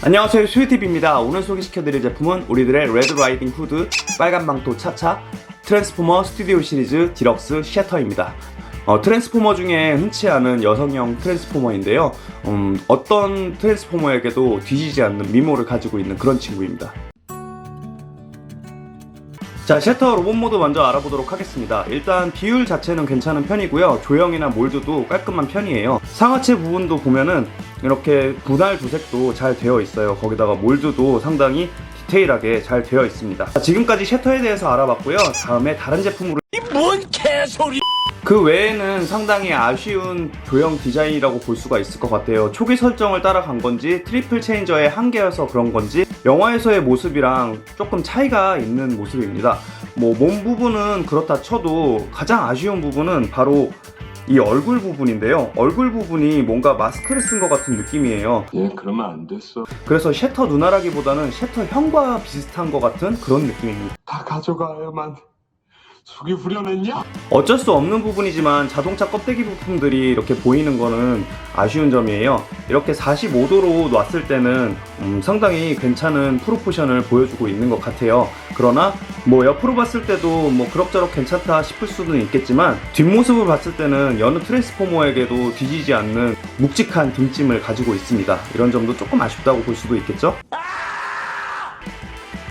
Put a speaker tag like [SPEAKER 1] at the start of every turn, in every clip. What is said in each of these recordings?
[SPEAKER 1] 안녕하세요, 슈이팁입니다. 오늘 소개시켜드릴 제품은 우리들의 레드 라이딩 후드 빨간 망토 차차 트랜스포머 스튜디오 시리즈 디럭스 셔터입니다. 트랜스포머 중에 흔치 않은 여성형 트랜스포머인데요. 어떤 트랜스포머에게도 뒤지지 않는 미모를 가지고 있는 그런 친구입니다. 자, 셔터 로봇 모드 먼저 알아보도록 하겠습니다. 일단 비율 자체는 괜찮은 편이고요. 조형이나 몰드도 깔끔한 편이에요. 상하체 부분도 보면은 이렇게 분할 도색도 잘 되어 있어요. 거기다가 몰드도 상당히 디테일하게 잘 되어 있습니다. 자, 지금까지 셔터에 대해서 알아봤고요. 다음에 다른 제품으로
[SPEAKER 2] 뭔 개소리!
[SPEAKER 1] 그 외에는 상당히 아쉬운 조형 디자인이라고 볼 수가 있을 것 같아요. 초기 설정을 따라간 건지 트리플 체인저의 한계여서 그런 건지 영화에서의 모습이랑 조금 차이가 있는 모습입니다. 몸 부분은 그렇다 쳐도 가장 아쉬운 부분은 바로 이 얼굴 부분인데요. 얼굴 부분이 뭔가 마스크를 쓴 것 같은 느낌이에요.
[SPEAKER 2] 그러면 안 됐어.
[SPEAKER 1] 그래서 셔터 누나라기보다는 셔터형과 비슷한 것 같은 그런 느낌입니다.
[SPEAKER 2] 다 가져가야만 속이 후련했냐?
[SPEAKER 1] 어쩔 수 없는 부분이지만 자동차 껍데기 부품들이 이렇게 보이는 거는 아쉬운 점이에요. 이렇게 45도로 놨을 때는 상당히 괜찮은 프로포션을 보여주고 있는 것 같아요. 그러나 옆으로 봤을 때도 그럭저럭 괜찮다 싶을 수는 있겠지만 뒷모습을 봤을 때는 여느 트랜스포머에게도 뒤지지 않는 묵직한 등짐을 가지고 있습니다. 이런 점도 조금 아쉽다고 볼 수도 있겠죠?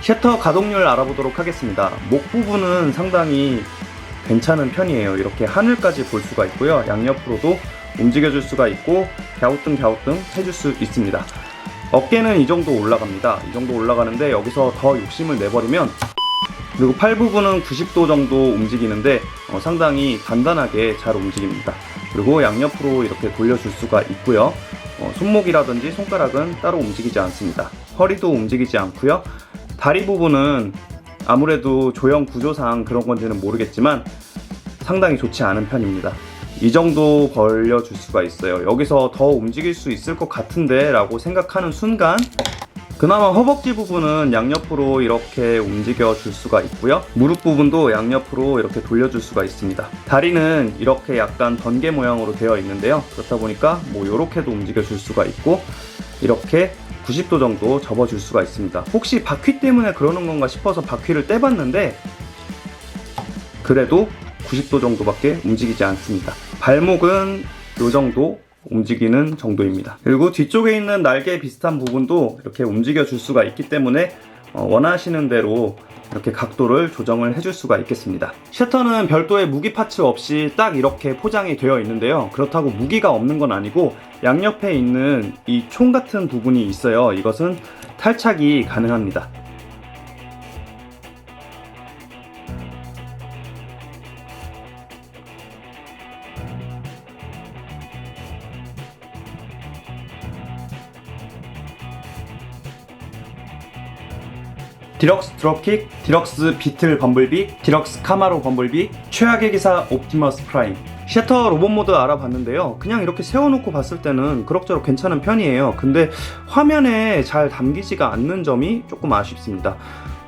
[SPEAKER 1] 셔터 가동률 알아보도록 하겠습니다. 목 부분은 상당히 괜찮은 편이에요. 이렇게 하늘까지 볼 수가 있고요. 양옆으로도 움직여줄 수가 있고 갸우뚱 해줄 수 있습니다. 어깨는 이 정도 올라갑니다. 이 정도 올라가는데 여기서 더 욕심을 내버리면, 그리고 팔 부분은 90도 정도 움직이는데 상당히 단단하게 잘 움직입니다. 그리고 양옆으로 이렇게 돌려줄 수가 있고요. 손목이라든지 손가락은 따로 움직이지 않습니다. 허리도 움직이지 않고요. 다리 부분은 아무래도 조형 구조상 그런 건지는 모르겠지만 상당히 좋지 않은 편입니다. 이 정도 벌려줄 수가 있어요. 여기서 더 움직일 수 있을 것 같은데 라고 생각하는 순간 그나마 허벅지 부분은 양옆으로 이렇게 움직여 줄 수가 있고요. 무릎 부분도 양옆으로 이렇게 돌려줄 수가 있습니다. 다리는 이렇게 약간 번개 모양으로 되어 있는데요. 그렇다 보니까 이렇게도 움직여 줄 수가 있고 이렇게 90도 정도 접어줄 수가 있습니다. 혹시 바퀴 때문에 그러는 건가 싶어서 바퀴를 떼봤는데 그래도 90도 정도밖에 움직이지 않습니다. 발목은 이 정도 움직이는 정도입니다. 그리고 뒤쪽에 있는 날개 비슷한 부분도 이렇게 움직여 줄 수가 있기 때문에 원하시는 대로 이렇게 각도를 조정을 해줄 수가 있겠습니다. 셔터는 별도의 무기 파츠 없이 딱 이렇게 포장이 되어 있는데요. 그렇다고 무기가 없는 건 아니고 양옆에 있는 이 총 같은 부분이 있어요. 이것은 탈착이 가능합니다. 디럭스 드롭킥, 디럭스 비틀 범블비, 디럭스 카마로 범블비, 최악의 기사 옵티머스 프라임. 셔터 로봇 모드 알아봤는데요. 그냥 이렇게 세워놓고 봤을 때는 그럭저럭 괜찮은 편이에요. 근데 화면에 잘 담기지가 않는 점이 조금 아쉽습니다.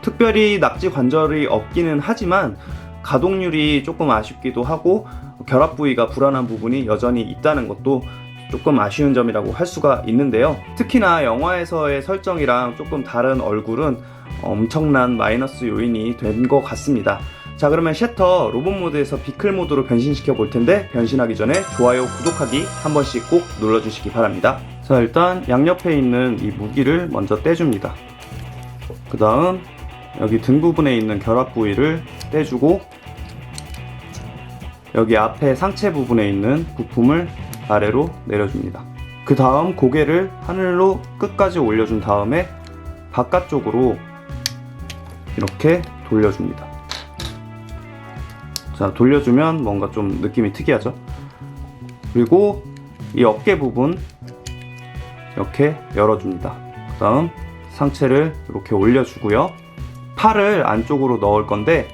[SPEAKER 1] 특별히 낙지 관절이 없기는 하지만 가동률이 조금 아쉽기도 하고 결합 부위가 불안한 부분이 여전히 있다는 것도 조금 아쉬운 점이라고 할 수가 있는데요. 특히나 영화에서의 설정이랑 조금 다른 얼굴은 엄청난 마이너스 요인이 된 것 같습니다. 자, 그러면 셔터 로봇 모드에서 비클 모드로 변신시켜 볼 텐데 변신하기 전에 좋아요, 구독하기 한 번씩 꼭 눌러주시기 바랍니다. 자, 일단 양옆에 있는 이 무기를 먼저 떼줍니다. 그 다음 여기 등 부분에 있는 결합 부위를 떼주고 여기 앞에 상체 부분에 있는 부품을 아래로 내려줍니다. 그 다음 고개를 하늘로 끝까지 올려준 다음에 바깥쪽으로 이렇게 돌려줍니다. 자, 돌려주면 뭔가 좀 느낌이 특이하죠? 그리고 이 어깨 부분 이렇게 열어줍니다. 그 다음 상체를 이렇게 올려주고요. 팔을 안쪽으로 넣을 건데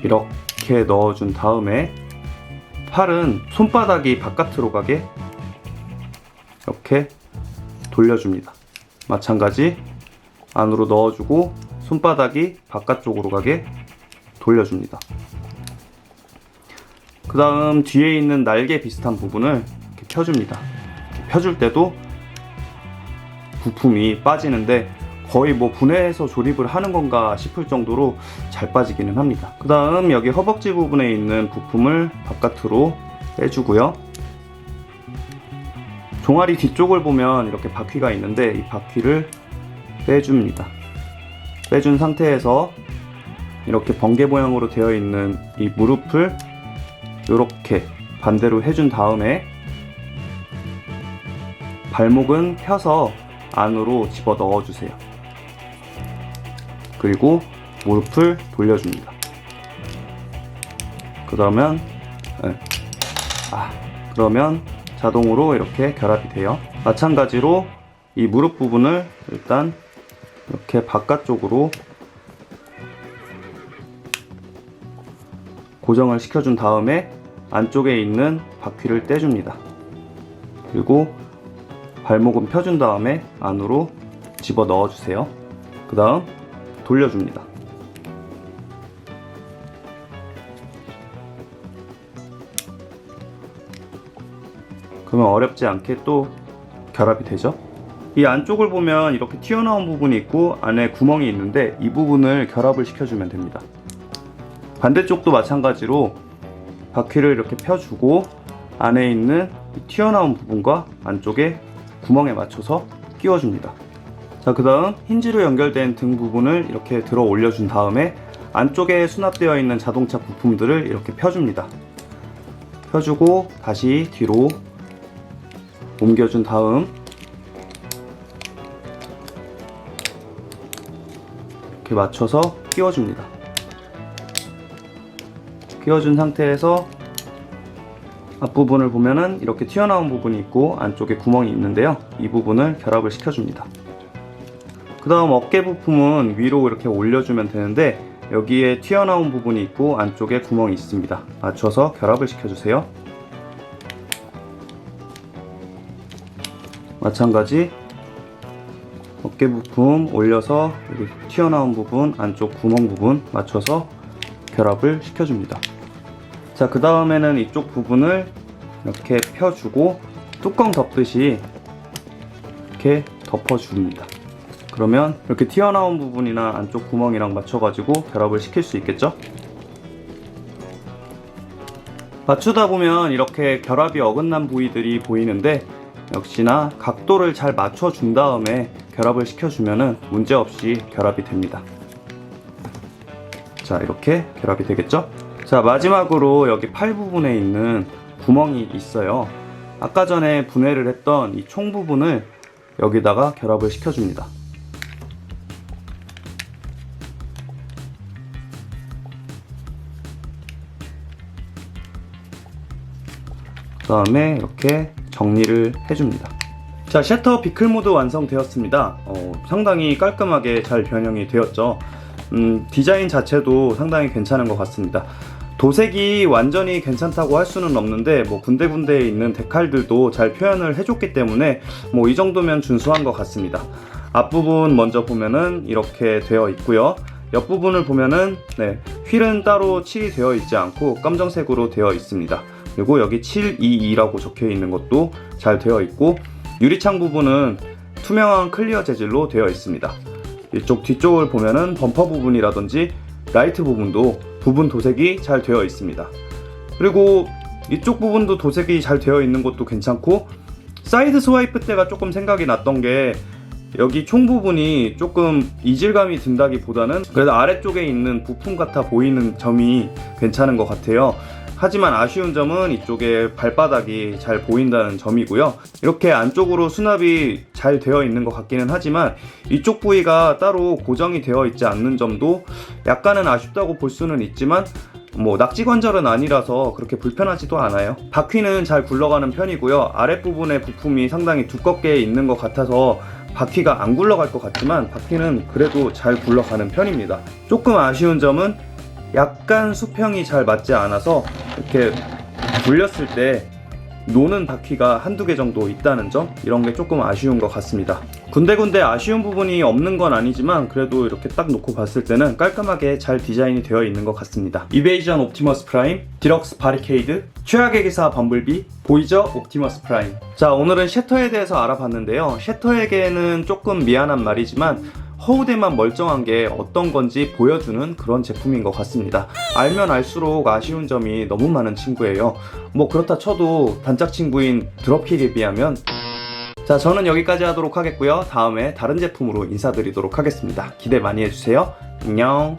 [SPEAKER 1] 이렇게 넣어준 다음에 팔은 손바닥이 바깥으로 가게 이렇게 돌려줍니다. 마찬가지 안으로 넣어주고 손바닥이 바깥쪽으로 가게 돌려줍니다. 그 다음 뒤에 있는 날개 비슷한 부분을 이렇게 펴줍니다. 펴줄 때도 부품이 빠지는데 거의 뭐 분해해서 조립을 하는 건가 싶을 정도로 잘 빠지기는 합니다. 그 다음 여기 허벅지 부분에 있는 부품을 바깥으로 빼주고요. 종아리 뒤쪽을 보면 이렇게 바퀴가 있는데 이 바퀴를 빼줍니다. 빼준 상태에서 이렇게 번개 모양으로 되어 있는 이 무릎을 이렇게 반대로 해준 다음에 발목은 펴서 안으로 집어 넣어주세요. 그리고 무릎을 돌려줍니다. 그러면 자동으로 이렇게 결합이 돼요. 마찬가지로 이 무릎 부분을 일단 이렇게 바깥쪽으로 고정을 시켜준 다음에 안쪽에 있는 바퀴를 떼줍니다. 그리고 발목은 펴준 다음에 안으로 집어 넣어주세요. 그 다음 돌려줍니다. 그러면 어렵지 않게 또 결합이 되죠. 이 안쪽을 보면 이렇게 튀어나온 부분이 있고 안에 구멍이 있는데 이 부분을 결합을 시켜주면 됩니다. 반대쪽도 마찬가지로 바퀴를 이렇게 펴주고 안에 있는 이 튀어나온 부분과 안쪽에 구멍에 맞춰서 끼워줍니다. 자, 그 다음 힌지로 연결된 등 부분을 이렇게 들어 올려준 다음에 안쪽에 수납되어 있는 자동차 부품들을 이렇게 펴줍니다. 펴주고 다시 뒤로 옮겨준 다음 이렇게 맞춰서 끼워줍니다. 끼워준 상태에서 앞부분을 보면은 이렇게 튀어나온 부분이 있고 안쪽에 구멍이 있는데요. 이 부분을 결합을 시켜줍니다. 그 다음 어깨 부품은 위로 이렇게 올려주면 되는데 여기에 튀어나온 부분이 있고 안쪽에 구멍이 있습니다. 맞춰서 결합을 시켜주세요. 마찬가지 어깨 부품 올려서 여기 튀어나온 부분, 안쪽 구멍 부분 맞춰서 결합을 시켜줍니다. 자, 그 다음에는 이쪽 부분을 이렇게 펴주고 뚜껑 덮듯이 이렇게 덮어줍니다. 그러면 이렇게 튀어나온 부분이나 안쪽 구멍이랑 맞춰가지고 결합을 시킬 수 있겠죠? 맞추다 보면 이렇게 결합이 어긋난 부위들이 보이는데 역시나 각도를 잘 맞춰준 다음에 결합을 시켜주면 문제없이 결합이 됩니다. 자, 이렇게 결합이 되겠죠? 자, 마지막으로 여기 팔 부분에 있는 구멍이 있어요. 아까 전에 분해를 했던 이 총 부분을 여기다가 결합을 시켜줍니다. 그 다음에 이렇게 정리를 해줍니다. 자, 셔터 비클 모드 완성되었습니다. 상당히 깔끔하게 잘 변형이 되었죠. 디자인 자체도 상당히 괜찮은 것 같습니다. 도색이 완전히 괜찮다고 할 수는 없는데 뭐 군데군데에 있는 데칼들도 잘 표현을 해줬기 때문에 뭐 이 정도면 준수한 것 같습니다. 앞부분 먼저 보면은 이렇게 되어 있고요. 옆부분을 보면은 휠은 따로 칠이 되어 있지 않고 검정색으로 되어 있습니다. 그리고 여기 722라고 적혀 있는 것도 잘 되어 있고 유리창 부분은 투명한 클리어 재질로 되어 있습니다. 이쪽 뒤쪽을 보면은 범퍼 부분이라든지 라이트 부분도 부분 도색이 잘 되어 있습니다. 그리고 이쪽 부분도 도색이 잘 되어 있는 것도 괜찮고 사이드 스와이프 때가 조금 생각이 났던 게 여기 총 부분이 조금 이질감이 든다기보다는 그래도 아래쪽에 있는 부품 같아 보이는 점이 괜찮은 것 같아요. 하지만 아쉬운 점은 이쪽에 발바닥이 잘 보인다는 점이고요. 이렇게 안쪽으로 수납이 잘 되어 있는 것 같기는 하지만 이쪽 부위가 따로 고정이 되어 있지 않는 점도 약간은 아쉽다고 볼 수는 있지만 뭐 낙지 관절은 아니라서 그렇게 불편하지도 않아요. 바퀴는 잘 굴러가는 편이고요. 아랫부분의 부품이 상당히 두껍게 있는 것 같아서 바퀴가 안 굴러갈 것 같지만 바퀴는 그래도 잘 굴러가는 편입니다. 조금 아쉬운 점은 약간 수평이 잘 맞지 않아서 이렇게 굴렸을 때 노는 바퀴가 한두 개 정도 있다는 점, 이런 게 조금 아쉬운 것 같습니다. 군데군데 아쉬운 부분이 없는 건 아니지만 그래도 이렇게 딱 놓고 봤을 때는 깔끔하게 잘 디자인이 되어 있는 것 같습니다. 이베이전 옵티머스 프라임, 디럭스 바리케이드, 최악의 기사 범블비, 보이저 옵티머스 프라임. 자, 오늘은 셔터에 대해서 알아봤는데요. 셔터에게는 조금 미안한 말이지만 허우대만 멀쩡한 게 어떤 건지 보여주는 그런 제품인 것 같습니다. 알면 알수록 아쉬운 점이 너무 많은 친구예요. 뭐 그렇다 쳐도 단짝 친구인 드롭킥에 비하면. 자, 저는 여기까지 하도록 하겠고요. 다음에 다른 제품으로 인사드리도록 하겠습니다. 기대 많이 해주세요. 안녕.